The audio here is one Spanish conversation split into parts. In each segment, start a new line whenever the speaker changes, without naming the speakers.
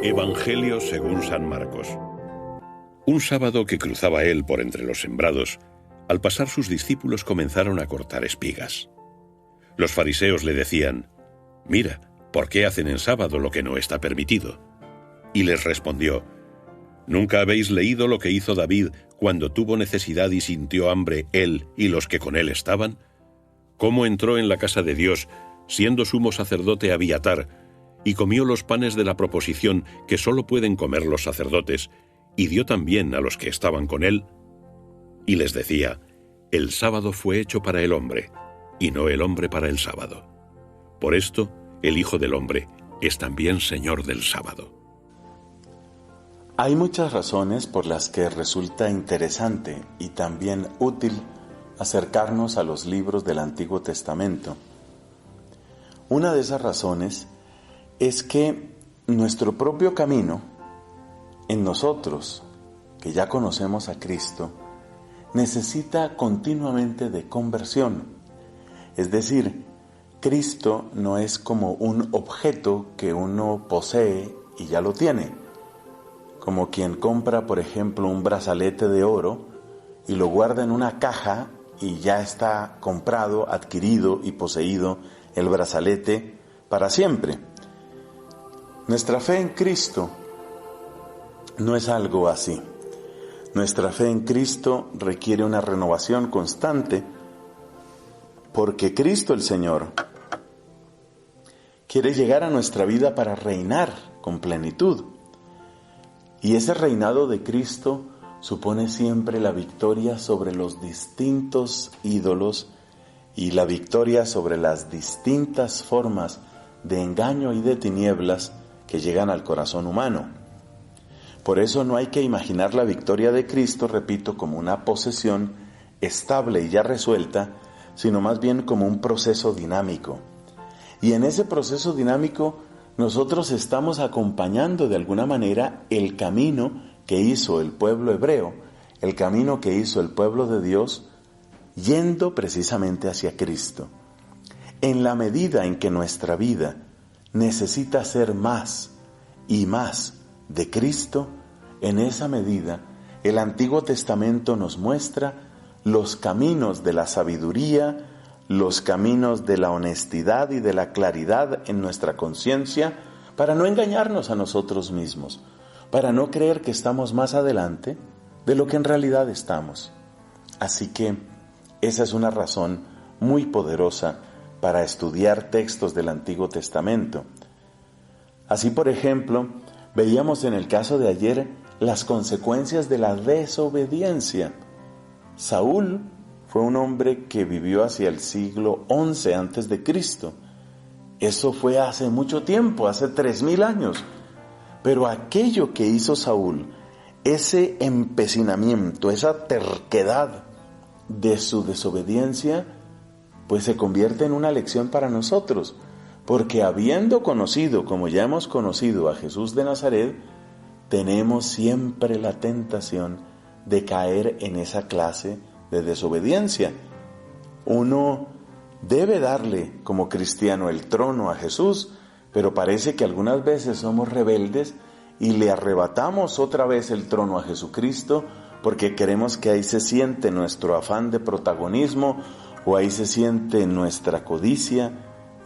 Evangelio según San Marcos. Un sábado que cruzaba él por entre los sembrados, al pasar sus discípulos comenzaron a cortar espigas. Los fariseos le decían: «Mira, ¿por qué hacen en sábado lo que no está permitido?». Y les respondió: «¿Nunca habéis leído lo que hizo David cuando tuvo necesidad y sintió hambre él y los que con él estaban? ¿Cómo entró en la casa de Dios, siendo sumo sacerdote Abiatar, y comió los panes de la proposición que solo pueden comer los sacerdotes, y dio también a los que estaban con él?» Y les decía: «El sábado fue hecho para el hombre, y no el hombre para el sábado. Por esto, el Hijo del Hombre es también Señor del sábado».
Hay muchas razones por las que resulta interesante y también útil acercarnos a los libros del Antiguo Testamento. Una de esas razones es que nuestro propio camino, en nosotros, que ya conocemos a Cristo, necesita continuamente de conversión. Es decir, Cristo no es como un objeto que uno posee y ya lo tiene, como quien compra, por ejemplo, un brazalete de oro y lo guarda en una caja y ya está comprado, adquirido y poseído el brazalete para siempre. Nuestra fe en Cristo no es algo así. Nuestra fe en Cristo requiere una renovación constante, porque Cristo el Señor quiere llegar a nuestra vida para reinar con plenitud. Y ese reinado de Cristo supone siempre la victoria sobre los distintos ídolos y la victoria sobre las distintas formas de engaño y de tinieblas que llegan al corazón humano. Por eso no hay que imaginar la victoria de Cristo, repito, como una posesión estable y ya resuelta, sino más bien como un proceso dinámico. Y en ese proceso dinámico nosotros estamos acompañando de alguna manera el camino que hizo el pueblo hebreo, el camino que hizo el pueblo de Dios, yendo precisamente hacia Cristo. En la medida en que nuestra vida necesita ser más y más de Cristo, en esa medida el Antiguo Testamento nos muestra los caminos de la sabiduría, los caminos de la honestidad y de la claridad en nuestra conciencia, para no engañarnos a nosotros mismos, para no creer que estamos más adelante de lo que en realidad estamos. Así que esa es una razón muy poderosa para estudiar textos del Antiguo Testamento. Así, por ejemplo, veíamos en el caso de ayer las consecuencias de la desobediencia. Saúl fue un hombre que vivió hacia el siglo XI antes de Cristo. Eso fue hace mucho tiempo, hace 3000 años. Pero aquello que hizo Saúl, ese empecinamiento, esa terquedad de su desobediencia, pues se convierte en una lección para nosotros, porque habiendo conocido, como ya hemos conocido a Jesús de Nazaret, tenemos siempre la tentación de caer en esa clase de desobediencia. Uno debe darle como cristiano el trono a Jesús, pero parece que algunas veces somos rebeldes y le arrebatamos otra vez el trono a Jesucristo porque queremos que ahí se siente nuestro afán de protagonismo o ahí se siente nuestra codicia,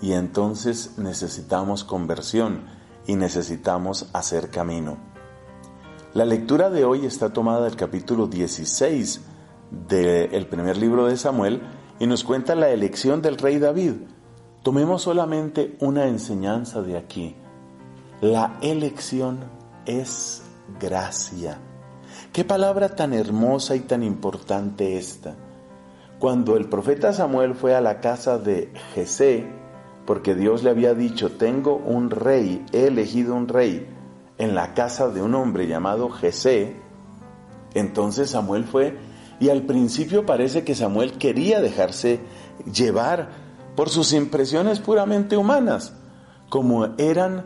y entonces necesitamos conversión y necesitamos hacer camino. La lectura de hoy está tomada del capítulo 16 del primer libro de Samuel y nos cuenta la elección del rey David. Tomemos solamente una enseñanza de aquí. La elección es gracia. Qué palabra tan hermosa y tan importante esta. Cuando el profeta Samuel fue a la casa de Jesé, porque Dios le había dicho: tengo un rey, he elegido un rey en la casa de un hombre llamado Jesé, entonces Samuel fue, y al principio parece que Samuel quería dejarse llevar por sus impresiones puramente humanas, como eran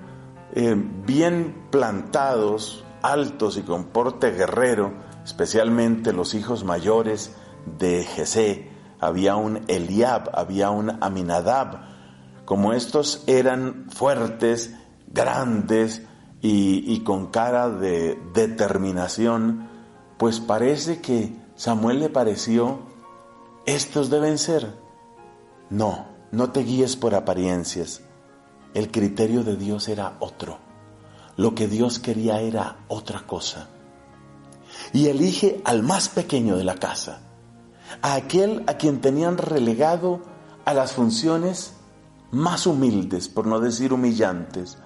bien plantados, altos y con porte guerrero, especialmente los hijos mayores de Jesé. Había un Eliab, había un Aminadab. Como estos eran fuertes, grandes y con cara de determinación, pues parece que Samuel le pareció, estos deben ser. No, no te guíes por apariencias. El criterio de Dios era otro. Lo que Dios quería era otra cosa. Y elige al más pequeño de la casa, a aquel a quien tenían relegado a las funciones más humildes, por no decir humillantes,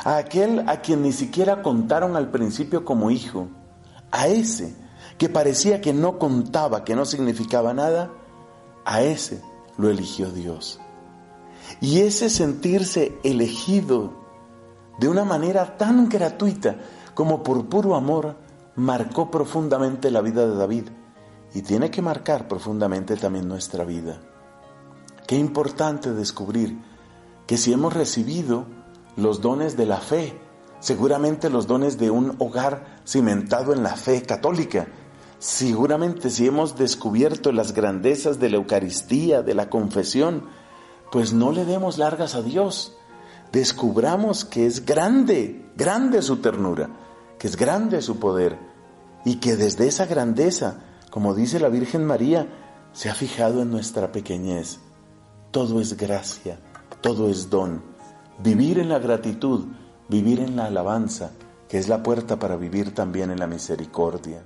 a aquel a quien ni siquiera contaron al principio como hijo, a ese que parecía que no contaba, que no significaba nada, a ese lo eligió Dios. Y ese sentirse elegido de una manera tan gratuita como por puro amor, marcó profundamente la vida de David y tiene que marcar profundamente también nuestra vida. Qué importante descubrir que si hemos recibido los dones de la fe, seguramente los dones de un hogar cimentado en la fe católica, seguramente si hemos descubierto las grandezas de la Eucaristía, de la confesión, pues no le demos largas a Dios. Descubramos que es grande, grande su ternura, que es grande su poder y que desde esa grandeza, como dice la Virgen María, se ha fijado en nuestra pequeñez. Todo es gracia, todo es don. Vivir en la gratitud, vivir en la alabanza, que es la puerta para vivir también en la misericordia.